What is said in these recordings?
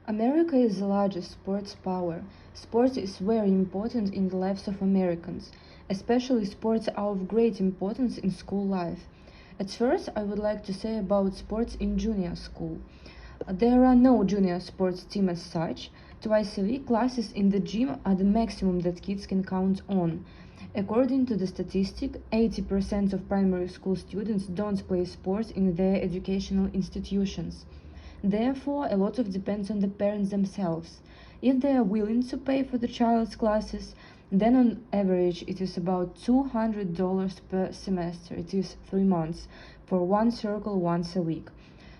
America is the largest sports power. Sports is very important in the lives of Americans. Especially sports are of great importance in school life. At first, I would like to say about sports in junior school. There are no junior sports team as such. Twice a week, classes in the gym are the maximum that kids can count on. According to the statistic, 80% of primary school students don't play sports in their educational institutions. Therefore, a lot of depends on the parents themselves. If they are willing to pay for the child's classes, then on average it is about $200 per semester. It is 3 months for one circle once a week.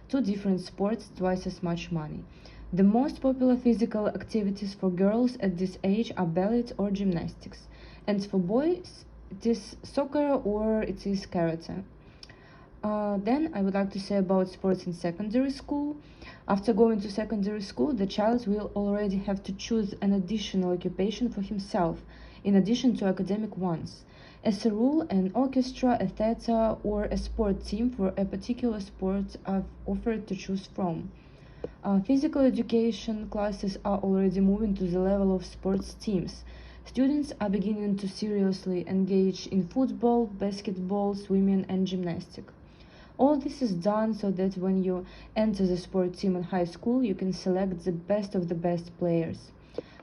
Two different sports, twice as much money. The most popular physical activities for girls at this age are ballet or gymnastics, and for boys it is soccer or it is karate. Then I would like to say about sports in secondary school. After going to secondary school, the child will already have to choose an additional occupation for himself, in addition to academic ones. As a rule, an orchestra, a theater, or a sport team for a particular sport are offered to choose from. Physical education classes are already moving to the level of sports teams. Students are beginning to seriously engage in football, basketball, swimming, and gymnastics. All this is done so that when you enter the sport team in high school, you can select the best of the best players.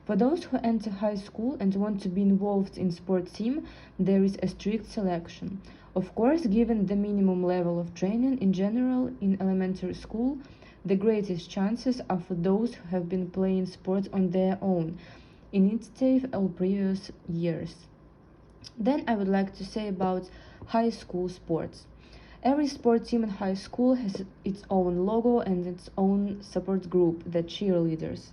For those who enter high school and want to be involved in sport team, there is a strict selection. Of course, given the minimum level of training in general in elementary school, the greatest chances are for those who have been playing sports on their own, initiative or previous years. Then I would like to say about high school sports. Every sport team in high school has its own logo and its own support group, the cheerleaders.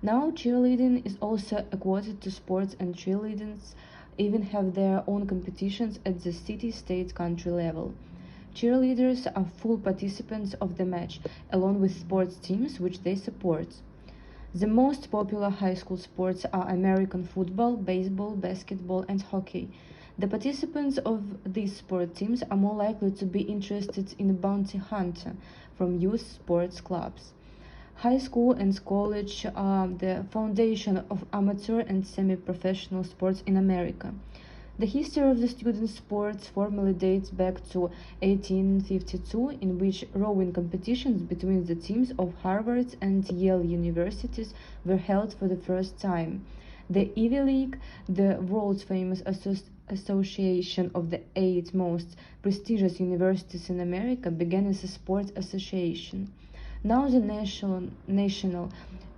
Now, cheerleading is also equated to sports, and cheerleaders even have their own competitions at the city, state, country level. Cheerleaders are full participants of the match, along with sports teams which they support. The most popular high school sports are American football, baseball, basketball, and hockey. The participants of these sport teams are more likely to be interested in bounty hunter from youth sports clubs. High school and college are the foundation of amateur and semi-professional sports in America. The history of the student sports formally dates back to 1852, in which rowing competitions between the teams of Harvard and Yale universities were held for the first time. The Ivy League, the world's famous association of the 8 most prestigious universities in America, began as a sport association. Now the National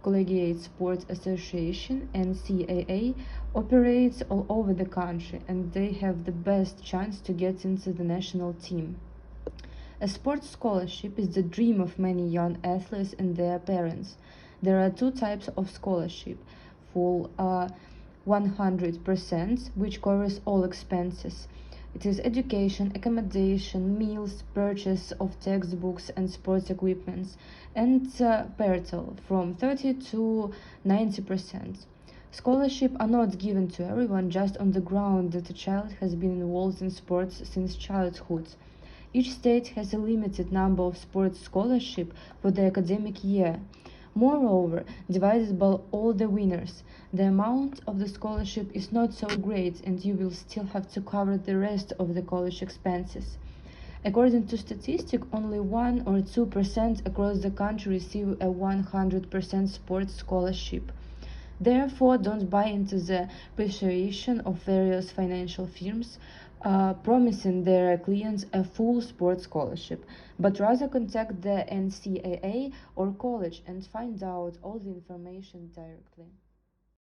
Collegiate Sports Association (NCAA) operates all over the country, and they have the best chance to get into the national team. A sports scholarship is the dream of many young athletes and their parents. There are two types of scholarship: full 100%, which covers all expenses. It is education, accommodation, meals, purchase of textbooks and sports equipment, and partial from 30 to 90%. Scholarships are not given to everyone just on the ground that a child has been involved in sports since childhood. Each state has a limited number of sports scholarships for the academic year. Moreover, divided by all the winners, the amount of the scholarship is not so great, and you will still have to cover the rest of the college expenses. According to statistics, only 1 or 2% across the country receive a 100% sports scholarship. Therefore, don't buy into the persuasion of various financial firms promising their clients a full sports scholarship, but rather contact the NCAA or college and find out all the information directly.